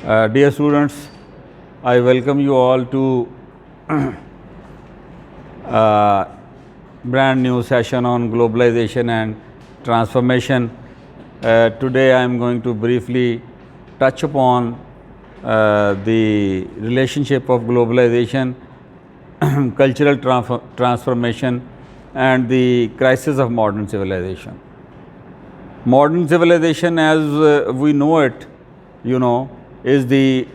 Dear students, I welcome you all to brand new session on globalization and transformation. Today I am going to briefly touch upon the relationship of globalization, cultural transformation and the crisis of modern civilization. Modern civilization as we know it, is the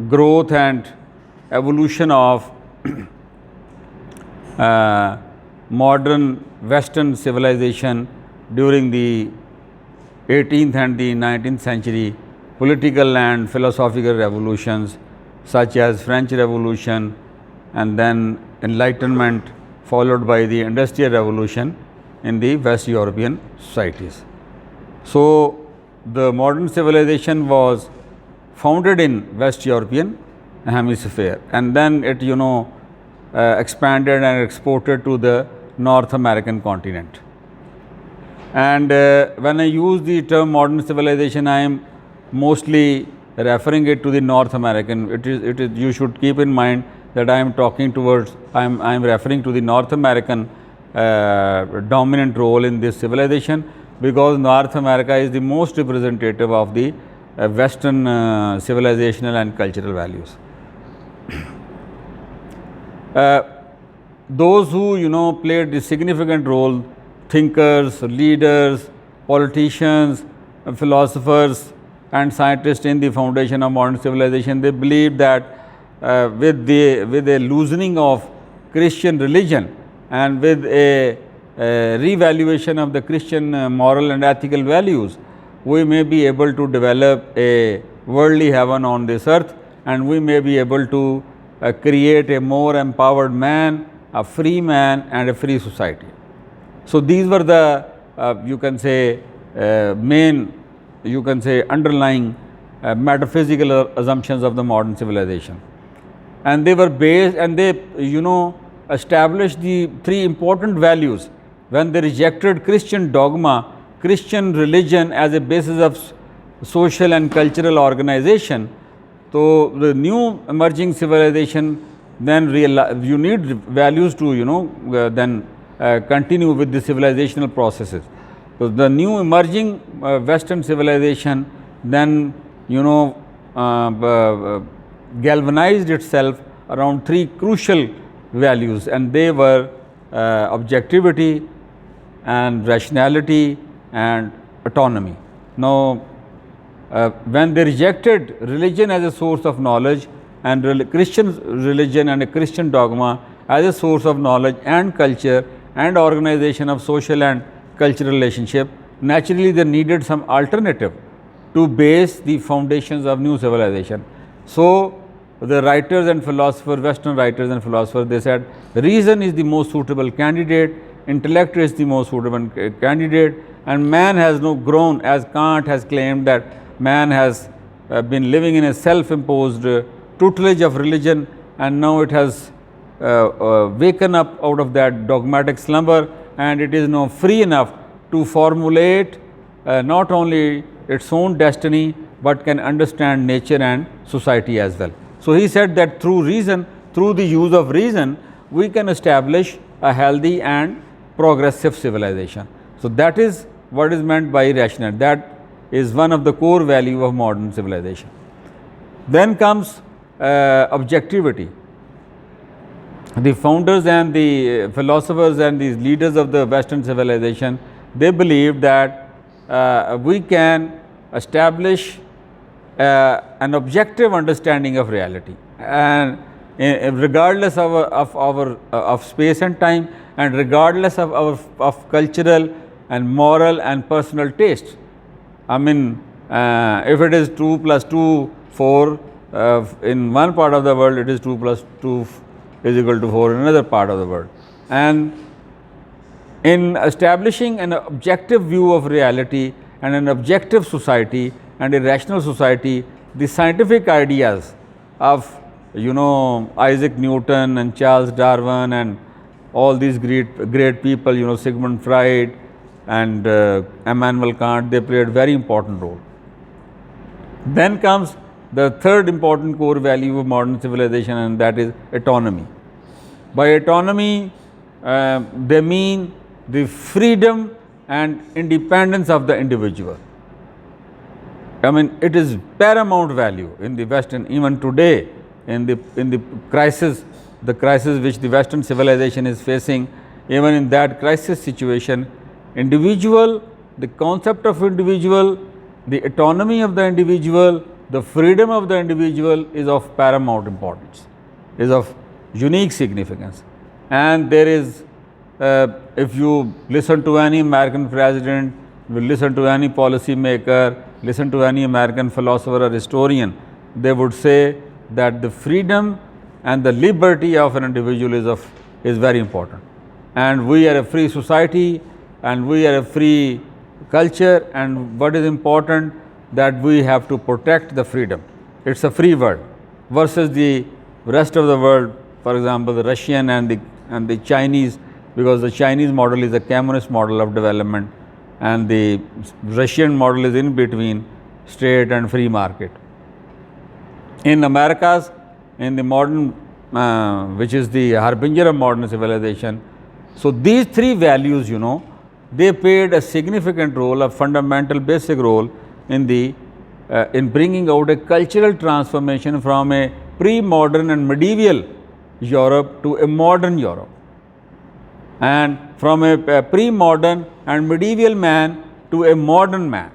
growth and evolution of modern Western civilization during the 18th and the 19th century political and philosophical revolutions such as French Revolution and then Enlightenment, followed by the Industrial Revolution in the West European societies. So, the modern civilization was founded in West European hemisphere, and then it expanded and exported to the North American continent. And when I use the term modern civilization, I am mostly referring it to the North American. It is you should keep in mind that I am talking towards I am referring to the North American dominant role in this civilization, because North America is the most representative of the Western civilizational and cultural values. Those who played a significant role, thinkers, leaders, politicians, philosophers and scientists in the foundation of modern civilization, they believed that with a loosening of Christian religion and with a revaluation of the Christian moral and ethical values, we may be able to develop a worldly heaven on this earth, and we may be able to create a more empowered man, a free man and a free society. So, these were the main underlying metaphysical assumptions of the modern civilization, and they were based and they established the three important values when they rejected Christian dogma, Christian religion as a basis of social and cultural organization. So, the new emerging civilization then you need values to then continue with the civilizational processes. So, the new emerging Western civilization then galvanized itself around three crucial values, and they were objectivity and rationality and autonomy. Now, when they rejected religion as a source of knowledge and Christian religion and a Christian dogma as a source of knowledge and culture and organization of social and cultural relationship, naturally they needed some alternative to base the foundations of new civilization. So, the writers and philosophers, Western writers and philosophers, they said reason is the most suitable candidate, intellect is the most suitable candidate, and man has no grown, as Kant has claimed that man has been living in a self-imposed tutelage of religion, and now it has waken up out of that dogmatic slumber, and it is now free enough to formulate not only its own destiny, but can understand nature and society as well. So, he said that through reason, through the use of reason, we can establish a healthy and progressive civilization. So, that is what is meant by rationality. That is one of the core value of modern civilization. Then comes objectivity. The founders and the philosophers and the leaders of the Western civilization, they believed that we can establish an objective understanding of reality, and regardless of space and time, and regardless of cultural and moral and personal taste. I mean, if it is 2 plus 2, 4 in one part of the world, it is 2 plus 2 is equal to 4 in another part of the world. And in establishing an objective view of reality and an objective society and a rational society, the scientific ideas of Isaac Newton and Charles Darwin and all these great people, Sigmund Freud and Immanuel Kant, they played very important role. Then comes the third important core value of modern civilization, and that is autonomy. By autonomy, they mean the freedom and independence of the individual. I mean, it is paramount value in the Western, even today, in the crisis which the Western civilization is facing. Even in that crisis situation, individual, the concept of individual, the autonomy of the individual, the freedom of the individual is of paramount importance, is of unique significance. And there is, if you listen to any American president, you listen to any policy maker, listen to any American philosopher or historian, they would say that the freedom and the liberty of an individual is very important. And we are a free society, and we are a free culture, and what is important, that we have to protect the freedom. It's a free world versus the rest of the world, for example, the Russian and the Chinese, because the Chinese model is a communist model of development, and the Russian model is in between state and free market. In Americas, in the modern, which is the harbinger of modern civilization, so these three values, they played a significant role, a fundamental basic role in bringing out a cultural transformation from a pre-modern and medieval Europe to a modern Europe, and from a pre-modern and medieval man to a modern man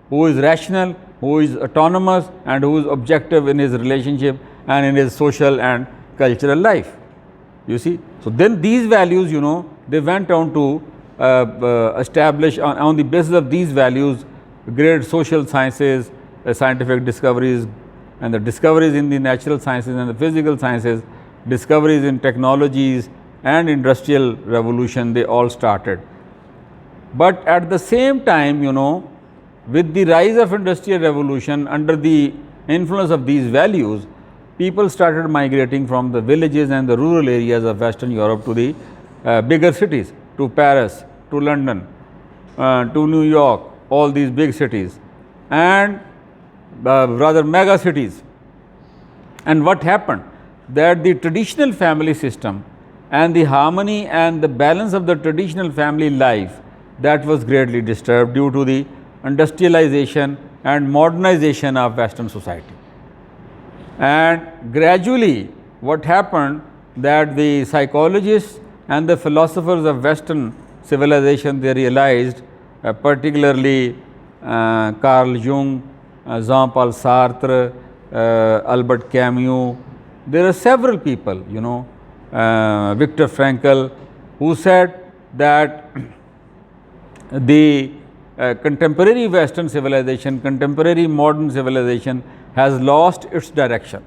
who is rational, who is autonomous, and who is objective in his relationship and in his social and cultural life. You see, so then these values, they went on to establish on the basis of these values great social sciences, scientific discoveries, and the discoveries in the natural sciences and the physical sciences, discoveries in technologies and industrial revolution, they all started. But at the same time, with the rise of industrial revolution, under the influence of these values, people started migrating from the villages and the rural areas of Western Europe to the bigger cities, to Paris, to London, to New York, all these big cities, and rather mega cities. And what happened? That the traditional family system and the harmony and the balance of the traditional family life, that was greatly disturbed due to the industrialization and modernization of Western society. And gradually what happened, that the psychologists and the philosophers of Western civilization, they realized, particularly Carl Jung, Jean-Paul Sartre, Albert Camus, there are several people, Viktor Frankl, who said that the contemporary Western civilization, contemporary modern civilization has lost its direction.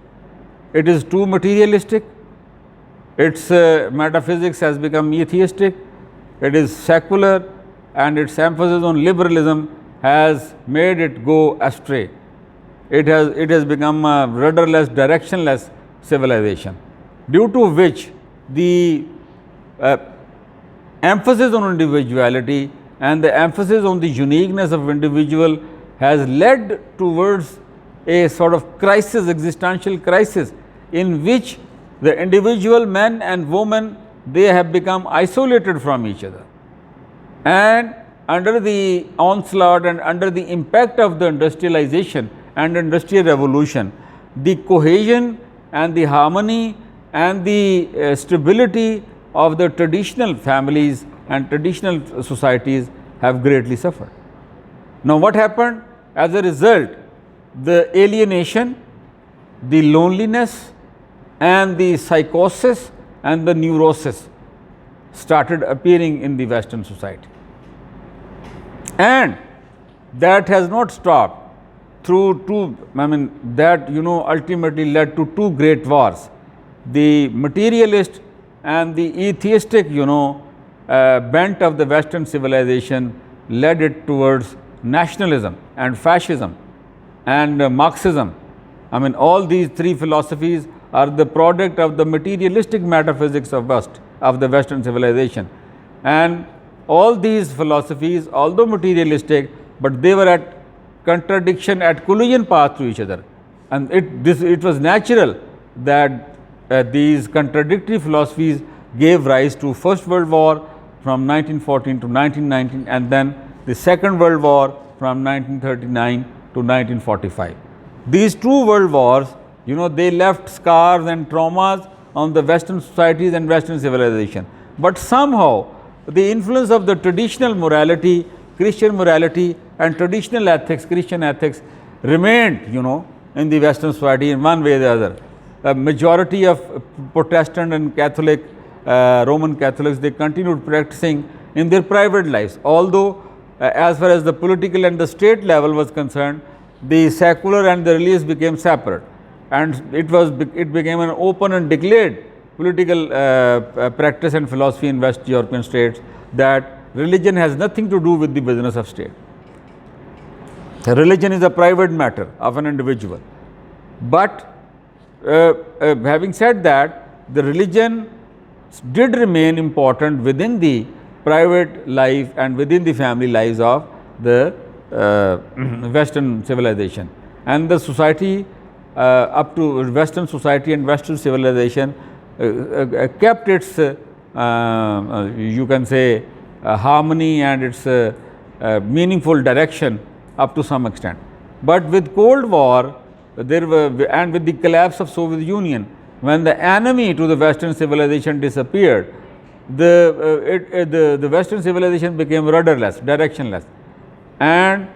It is too materialistic, its metaphysics has become atheistic, it is secular, and its emphasis on liberalism has made it go astray. It has become a rudderless, directionless civilization, due to which the emphasis on individuality and the emphasis on the uniqueness of individual has led towards a sort of crisis, existential crisis, in which the individual men and women, they have become isolated from each other. And under the onslaught and under the impact of the industrialization and industrial revolution, the cohesion and the harmony and the stability of the traditional families and traditional societies have greatly suffered. Now what happened? As a result, the alienation, the loneliness, and the psychosis and the neurosis started appearing in the Western society. And that has not stopped through that ultimately led to two great wars. The materialist and the atheistic bent of the Western civilization led it towards nationalism and fascism and Marxism. All these three philosophies are the product of the materialistic metaphysics of the Western civilization. And all these philosophies, although materialistic, but they were at contradiction, at collision path to each other. And it was natural that these contradictory philosophies gave rise to First World War from 1914 to 1919, and then the Second World War from 1939 to 1945. These two world wars, they left scars and traumas on the Western societies and Western civilization. But somehow the influence of the traditional morality, Christian morality and traditional ethics, Christian ethics remained, in the Western society in one way or the other. A majority of Protestant and Catholic, Roman Catholics, they continued practicing in their private lives. Although as far as the political and the state level was concerned, the secular and the religious became separate, and it became an open and declared political practice and philosophy in West European states that religion has nothing to do with the business of state. Religion is a private matter of an individual. But having said that, the religion did remain important within the private life and within the family lives of the Western civilization. And the society, up to Western society and Western civilization, kept its, you can say, harmony and its meaningful direction up to some extent. But with Cold War, and with the collapse of Soviet Union, when the enemy to the Western civilization disappeared, the Western civilization became rudderless, directionless, and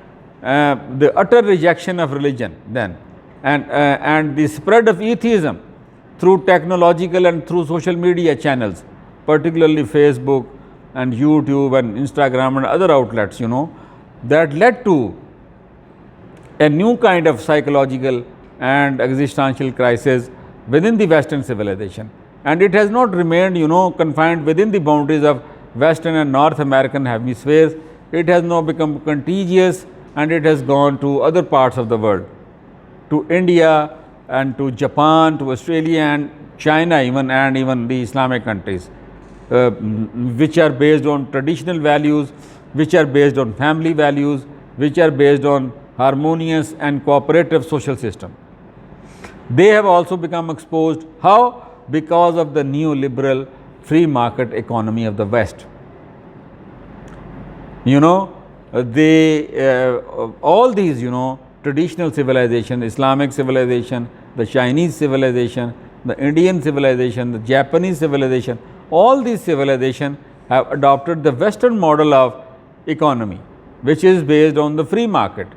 the utter rejection of religion then, and the spread of atheism through technological and through social media channels, particularly Facebook and YouTube and Instagram and other outlets, that led to a new kind of psychological and existential crisis within the Western civilization. And it has not remained, confined within the boundaries of Western and North American hemispheres. It has now become contagious, and it has gone to other parts of the world, to India and to Japan, to Australia and China even, and even the Islamic countries, which are based on traditional values, which are based on family values, which are based on harmonious and cooperative social system. They have also become exposed. How? Because of the neoliberal free market economy of the West. All these, traditional civilization, Islamic civilization, the Chinese civilization, the Indian civilization, the Japanese civilization, all these civilizations have adopted the Western model of economy, which is based on the free market,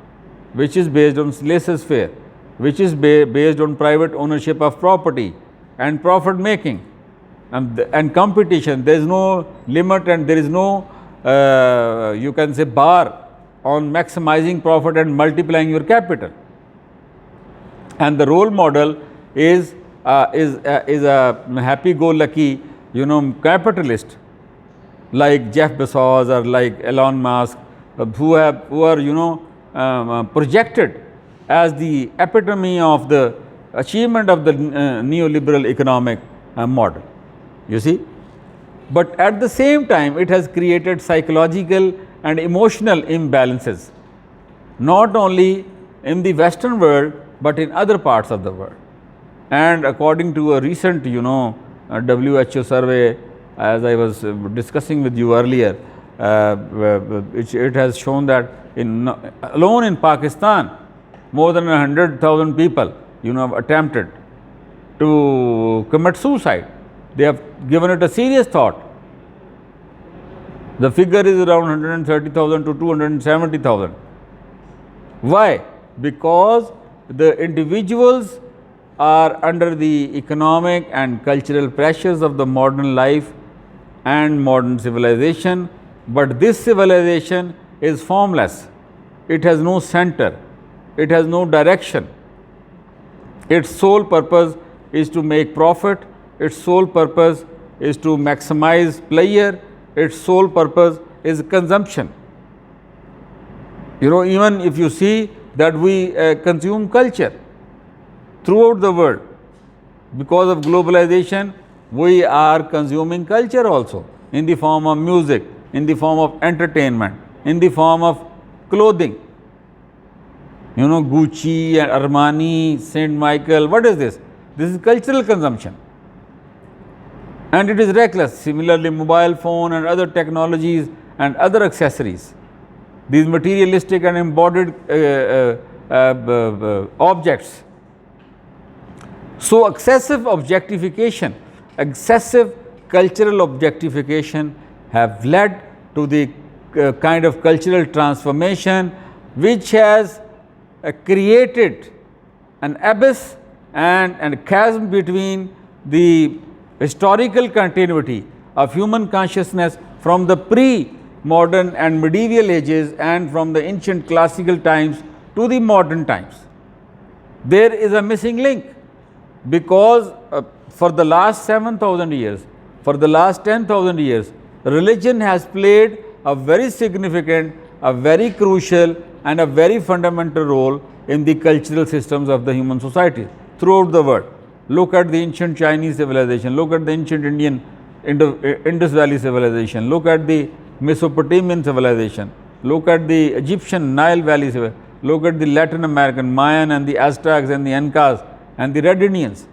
which is based on laissez-faire, which is based on private ownership of property and profit making and competition. There is no limit and there is no, you can say, bar on maximizing profit and multiplying your capital. And the role model is a happy-go-lucky, capitalist like Jeff Bezos or like Elon Musk, who are projected as the epitome of the achievement of the neoliberal economic model, you see. But at the same time, it has created psychological and emotional imbalances, not only in the Western world, but in other parts of the world. And according to a recent, WHO survey, as I was discussing with you earlier, it has shown that alone in Pakistan, more than 100,000 people, have attempted to commit suicide. They have given it a serious thought. The figure is around 130,000 to 270,000. Why? Because the individuals are under the economic and cultural pressures of the modern life and modern civilization, but this civilization is formless. It has no center. It has no direction. Its sole purpose is to make profit. Its sole purpose is to maximize pleasure. Its sole purpose is consumption. Even if you see that we consume culture throughout the world, because of globalization, we are consuming culture also in the form of music, in the form of entertainment, in the form of clothing. You know, Gucci and Armani, Saint Michael, what is this? This is cultural consumption. And it is reckless. Similarly, mobile phone and other technologies and other accessories, these materialistic and embodied objects. So, excessive objectification, excessive cultural objectification have led to the kind of cultural transformation which has created an abyss and a chasm between the historical continuity of human consciousness from the pre-modern and medieval ages and from the ancient classical times to the modern times. There is a missing link, because for the last 7,000 years, for the last 10,000 years, religion has played a very significant, a very crucial and a very fundamental role in the cultural systems of the human society throughout the world. Look at the ancient Chinese civilization, look at the ancient Indian Indus Valley civilization, look at the Mesopotamian civilization, look at the Egyptian Nile Valley civilization, look at the Latin American Mayan and the Aztecs and the Incas and the Red Indians.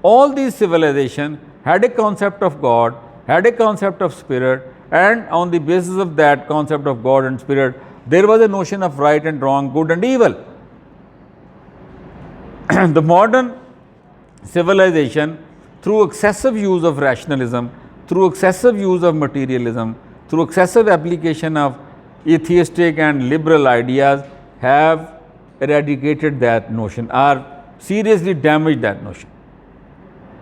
All these civilizations had a concept of God, had a concept of spirit, and on the basis of that concept of God and spirit, there was a notion of right and wrong, good and evil. The modern civilization, through excessive use of rationalism, through excessive use of materialism, through excessive application of atheistic and liberal ideas, have eradicated that notion or seriously damaged that notion.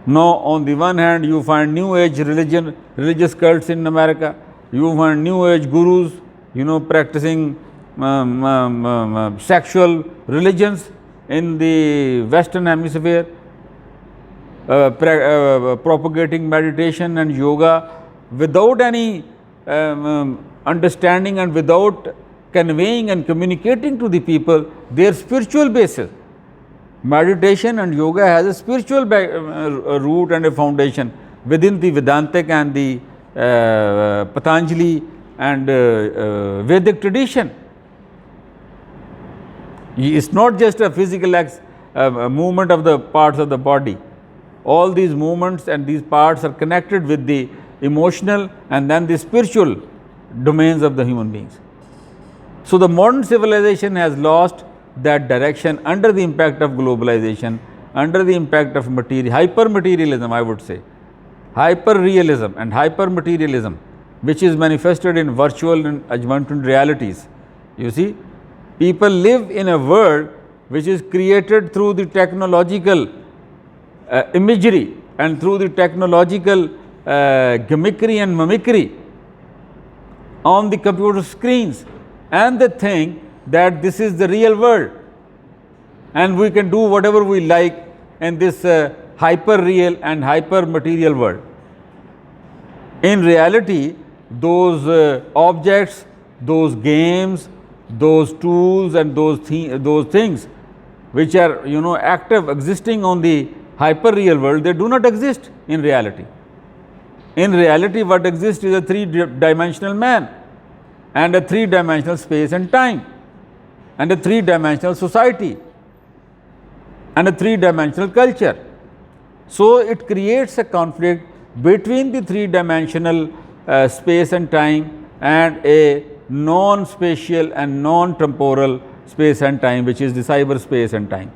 Now, on the one hand, you find new age religious cults in America, you find new age gurus, you know, practicing sexual religions in the Western Hemisphere, propagating meditation and yoga without any understanding and without conveying and communicating to the people their spiritual basis. Meditation and yoga has a spiritual root and a foundation within the Vedantic and the Patanjali and Vedic tradition. It's not just a physical movement of the parts of the body. All these movements and these parts are connected with the emotional and then the spiritual domains of the human beings. So, the modern civilization has lost that direction under the impact of globalization, under the impact of hyper-materialism, I would say, hyper-realism and hyper-materialism, which is manifested in virtual and augmented realities. You see, people live in a world which is created through the technological imagery and through the technological gimmickry and mimicry on the computer screens, and they think that this is the real world and we can do whatever we like in this hyper real and hyper material world. In reality, those objects, those games, those tools and those things which are, you know, active, existing on the hyper real world, they do not exist in reality. In reality, what exists is a three-dimensional man and a three-dimensional space and time and a three-dimensional society and a three-dimensional culture. So, it creates a conflict between the three-dimensional space and time and a non-spatial and non-temporal space and time, which is the cyberspace and time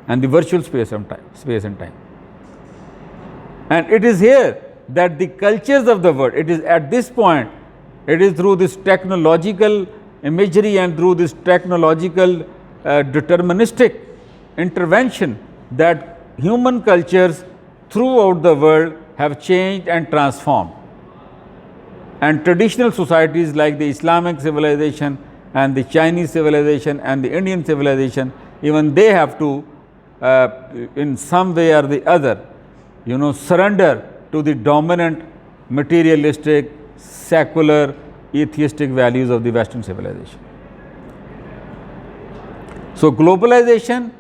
and the virtual space and time. And it is here that the cultures of the world, it is at this point, it is through this technological imagery and through this technological deterministic intervention that human cultures throughout the world have changed and transformed. And traditional societies like the Islamic civilization and the Chinese civilization and the Indian civilization, even they have to in some way or the other, you know, surrender to the dominant materialistic, secular, atheistic values of the Western civilization. So, globalization,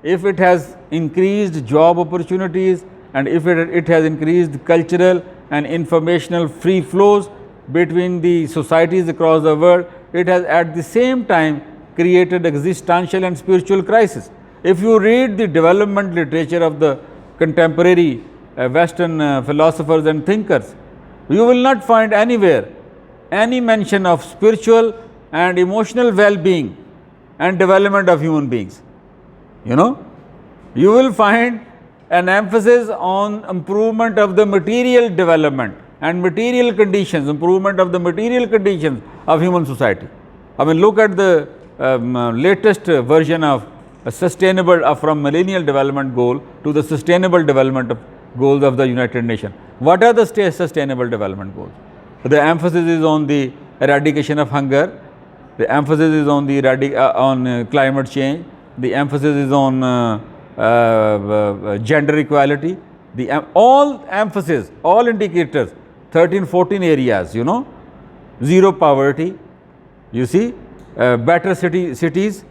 if it has increased job opportunities and if it has increased cultural and informational free flows between the societies across the world, it has at the same time created existential and spiritual crisis. If you read the development literature of the contemporary Western philosophers and thinkers, you will not find anywhere any mention of spiritual and emotional well-being and development of human beings. You know, you will find an emphasis on improvement of the material development and material conditions, improvement of the material conditions of human society. I mean, look at the latest version of sustainable from millennial development goal to the sustainable development goals of the United Nations. What are the sustainable development goals? The emphasis is on the eradication of hunger, the emphasis is on the climate change, the emphasis is on gender equality, all emphasis, all indicators, 13, 14 areas, you know, zero poverty, you see, better cities,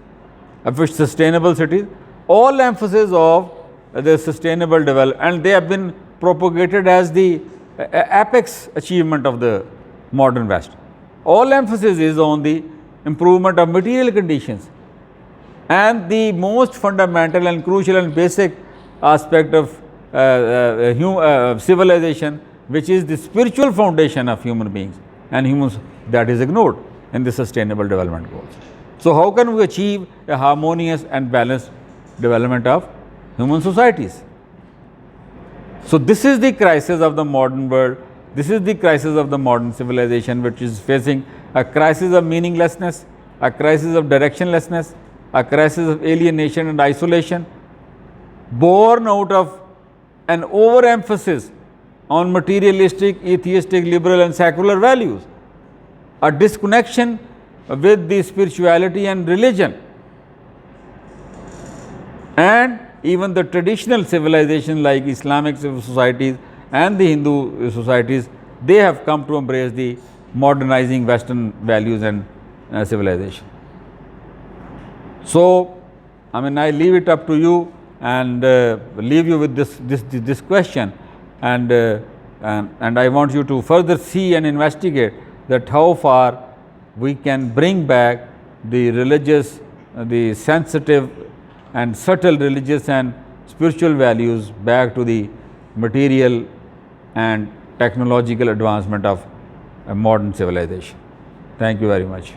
which sustainable cities, all emphasis of the sustainable development, and they have been propagated as the apex achievement of the modern West. All emphasis is on the improvement of material conditions, and the most fundamental and crucial and basic aspect of civilization, which is the spiritual foundation of human beings and humans, that is ignored in the sustainable development goals. So, how can we achieve a harmonious and balanced development of human societies? So, this is the crisis of the modern world, this is the crisis of the modern civilization, which is facing a crisis of meaninglessness, a crisis of directionlessness, a crisis of alienation and isolation, born out of an overemphasis on materialistic, atheistic, liberal and secular values, a disconnection with the spirituality and religion, and even the traditional civilization like Islamic societies and the Hindu societies, they have come to embrace the modernizing Western values and civilization. So, I mean, I leave it up to you and leave you with this question, and I want you to further see and investigate that how far we can bring back the religious, the sensitive and subtle religious and spiritual values back to the material and technological advancement of a modern civilization. Thank you very much.